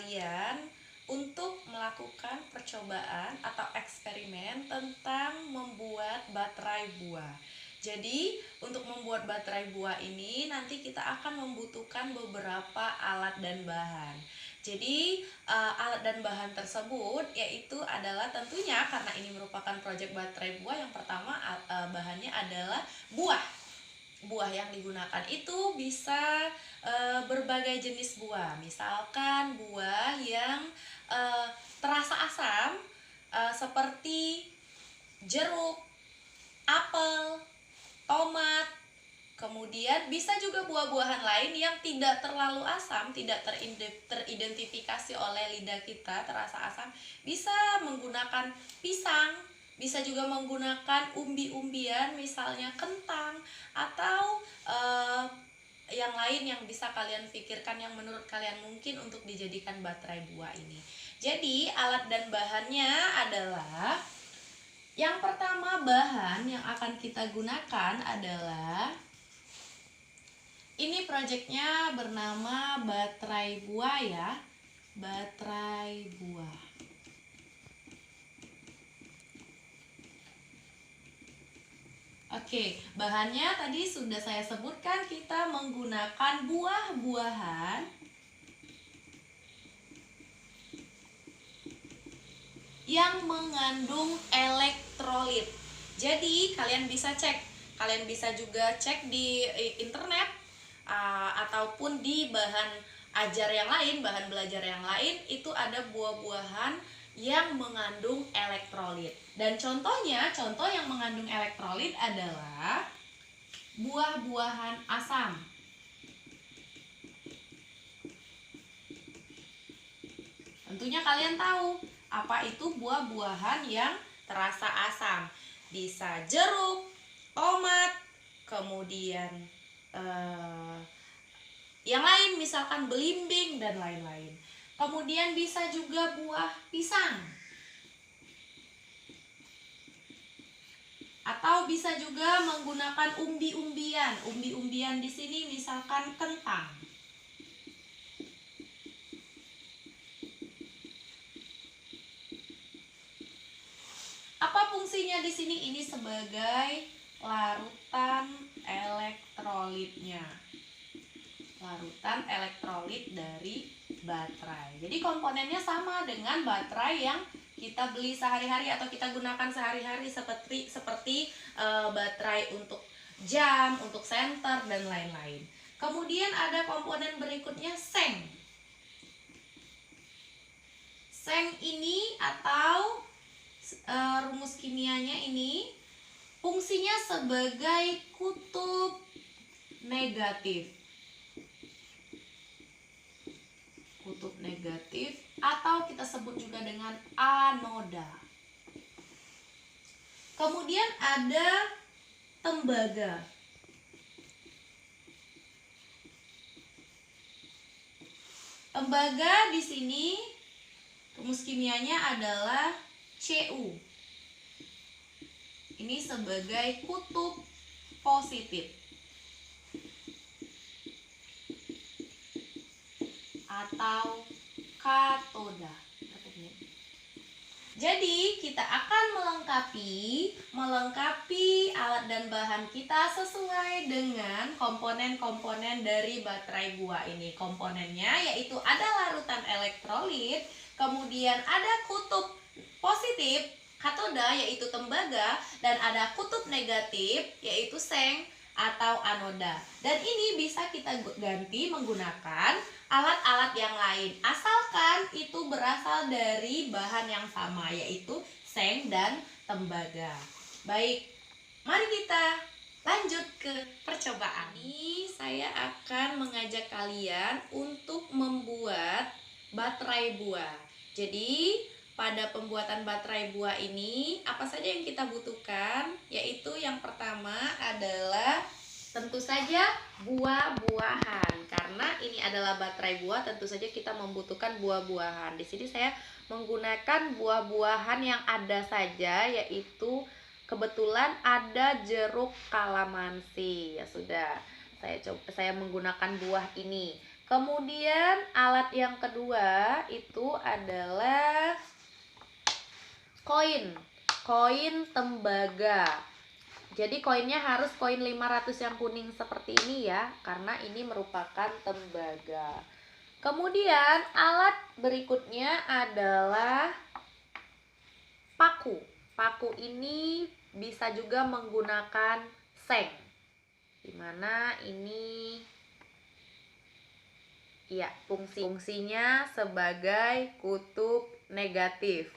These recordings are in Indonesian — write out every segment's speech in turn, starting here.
kalian untuk melakukan percobaan atau eksperimen tentang membuat baterai buah. Jadi, untuk membuat baterai buah ini nanti kita akan membutuhkan beberapa alat dan bahan. Jadi, alat dan bahan tersebut yaitu adalah tentunya karena ini merupakan proyek baterai buah, yang pertama bahannya adalah buah. Buah yang digunakan itu bisa berbagai jenis buah, misalkan buah yang terasa asam seperti jeruk, apel, tomat. Kemudian bisa juga buah-buahan lain yang tidak terlalu asam, tidak teridentifikasi oleh lidah kita terasa asam. Bisa menggunakan pisang, bisa juga menggunakan umbi-umbian, misalnya kentang, atau yang lain yang bisa kalian pikirkan yang menurut kalian mungkin untuk dijadikan baterai buah ini. Jadi alat dan bahannya adalah, yang pertama bahan yang akan kita gunakan adalah, ini proyeknya bernama baterai buah ya, baterai buah. Oke, bahannya tadi sudah saya sebutkan, kita menggunakan buah-buahan yang mengandung elektrolit. Jadi kalian bisa cek, kalian bisa juga cek di internet ataupun di bahan ajar yang lain, bahan belajar yang lain, itu ada buah-buahan yang mengandung elektrolit. Dan contohnya, contoh yang mengandung elektrolit adalah buah-buahan asam. Tentunya kalian tahu apa itu buah-buahan yang terasa asam. Bisa jeruk, tomat, kemudian yang lain misalkan belimbing dan lain-lain. Kemudian bisa juga buah pisang. Atau bisa juga menggunakan umbi-umbian. Umbi-umbian di sini misalkan kentang. Apa fungsinya di sini? Ini sebagai larutan elektrolitnya. Larutan elektrolit dari baterai. Jadi komponennya sama dengan baterai yang kita beli sehari-hari atau kita gunakan sehari-hari, seperti baterai untuk jam, untuk senter dan lain-lain. Kemudian ada komponen berikutnya, seng. Seng ini atau rumus kimianya ini fungsinya sebagai kutub negatif. Kutub negatif atau kita sebut juga dengan anoda. Kemudian ada tembaga. Tembaga di sini rumus kimianya adalah Cu. Ini sebagai kutub positif atau katoda. Jadi kita akan melengkapi alat dan bahan kita sesuai dengan komponen-komponen dari baterai buah ini. Komponennya yaitu ada larutan elektrolit, kemudian ada kutub positif katoda yaitu tembaga, dan ada kutub negatif yaitu seng atau anoda. Dan ini bisa kita ganti menggunakan alat-alat yang lain, asalkan itu berasal dari bahan yang sama, yaitu seng dan tembaga. Baik, mari kita lanjut ke percobaan. Ini saya akan mengajak kalian untuk membuat baterai buah. Jadi pada pembuatan baterai buah ini, apa saja yang kita butuhkan? Yaitu yang pertama adalah tentu saja buah-buahan. Karena ini adalah baterai buah, tentu saja kita membutuhkan buah-buahan. Di sini saya menggunakan buah-buahan yang ada saja, yaitu kebetulan ada jeruk kalamansi. Ya sudah, saya menggunakan buah ini. Kemudian alat yang kedua itu adalah koin tembaga. Jadi koinnya harus koin 500 yang kuning seperti ini ya, karena ini merupakan tembaga. Kemudian alat berikutnya adalah paku. Paku ini bisa juga menggunakan seng, dimana ini ya fungsinya sebagai kutub negatif.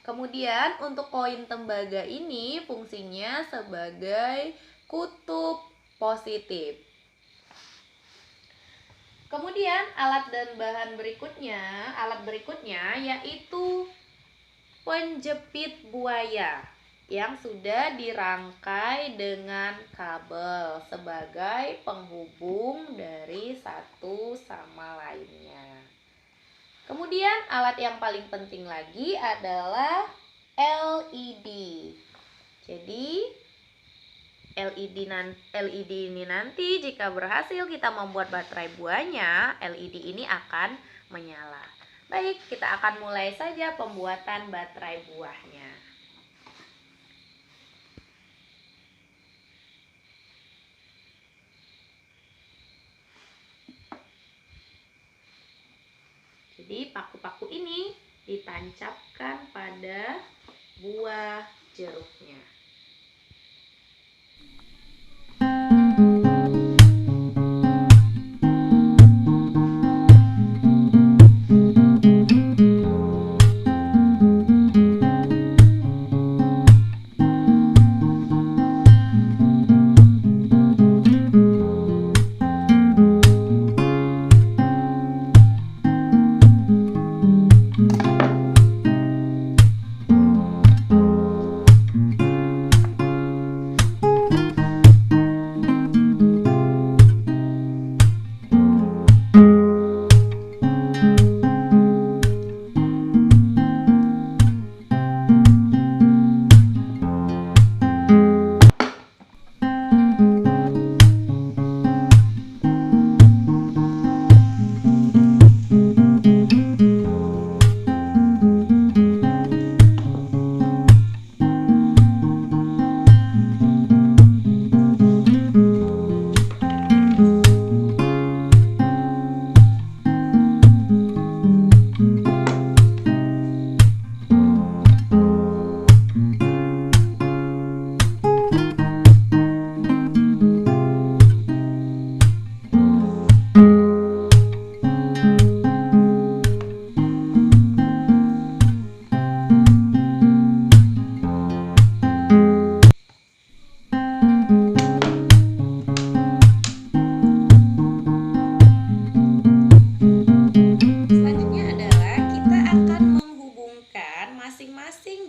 Kemudian untuk koin tembaga ini fungsinya sebagai kutub positif. Kemudian alat berikutnya yaitu penjepit buaya yang sudah dirangkai dengan kabel sebagai penghubung dari satu sama lainnya. Kemudian alat yang paling penting lagi adalah LED. Jadi LED ini nanti jika berhasil kita membuat baterai buahnya, LED ini akan menyala. Baik, kita akan mulai saja pembuatan baterai buahnya. Jadi paku-paku ini ditancapkan pada buah jeruknya.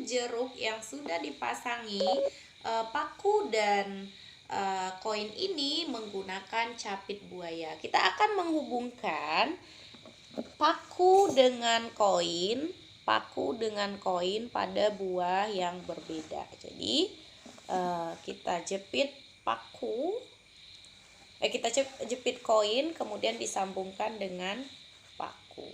Jeruk yang sudah dipasangi paku dan koin ini menggunakan capit buaya. Kita akan menghubungkan paku dengan koin pada buah yang berbeda. Jadi kita jepit jepit koin kemudian disambungkan dengan paku.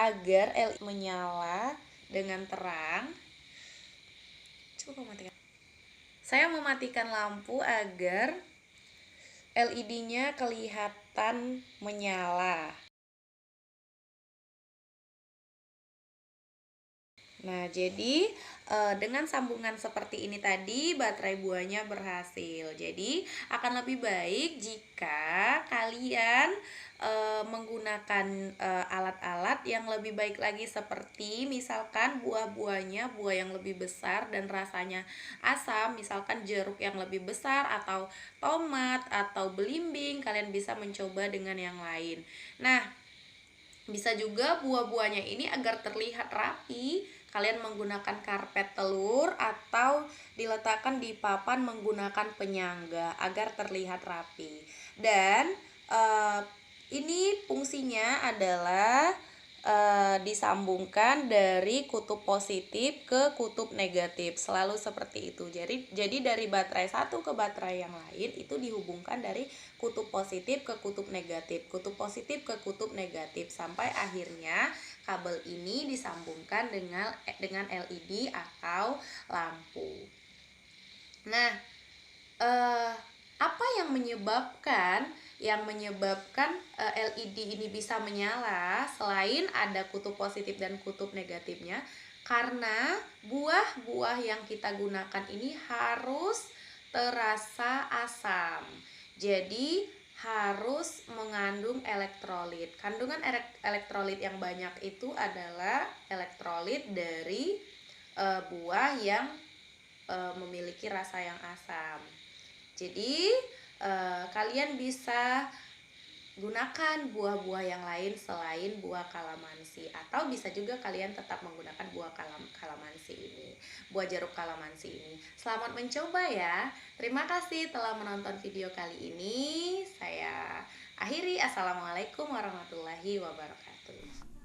agar LED menyala dengan terang. Coba matikan. Saya mematikan lampu agar LED-nya kelihatan menyala. Nah, jadi dengan sambungan seperti ini tadi baterai buahnya berhasil. Jadi akan lebih baik jika kalian menggunakan alat-alat yang lebih baik lagi, seperti misalkan buah-buahnya buah yang lebih besar dan rasanya asam, misalkan jeruk yang lebih besar atau tomat atau belimbing. Kalian bisa mencoba dengan yang lain. Nah, bisa juga buah-buahnya ini agar terlihat rapi, kalian menggunakan karpet telur atau diletakkan di papan menggunakan penyangga agar terlihat rapi. Dan ini fungsinya adalah disambungkan dari kutub positif ke kutub negatif, selalu seperti itu. Jadi dari baterai satu ke baterai yang lain itu dihubungkan dari kutub positif ke kutub negatif, kutub positif ke kutub negatif, sampai akhirnya kabel ini disambungkan dengan LED atau lampu. Nah, apa yang menyebabkan LED ini bisa menyala selain ada kutub positif dan kutub negatifnya? Karena buah-buah yang kita gunakan ini harus terasa asam. Jadi harus mengandung elektrolit. Kandungan elektrolit yang banyak itu adalah elektrolit dari buah yang memiliki rasa yang asam. Jadi kalian bisa gunakan buah-buah yang lain selain buah kalamansi, atau bisa juga kalian tetap menggunakan buah kalamansi ini, buah jeruk kalamansi ini. Selamat mencoba ya. Terima kasih telah menonton video kali ini. Saya akhiri. Assalamualaikum warahmatullahi wabarakatuh.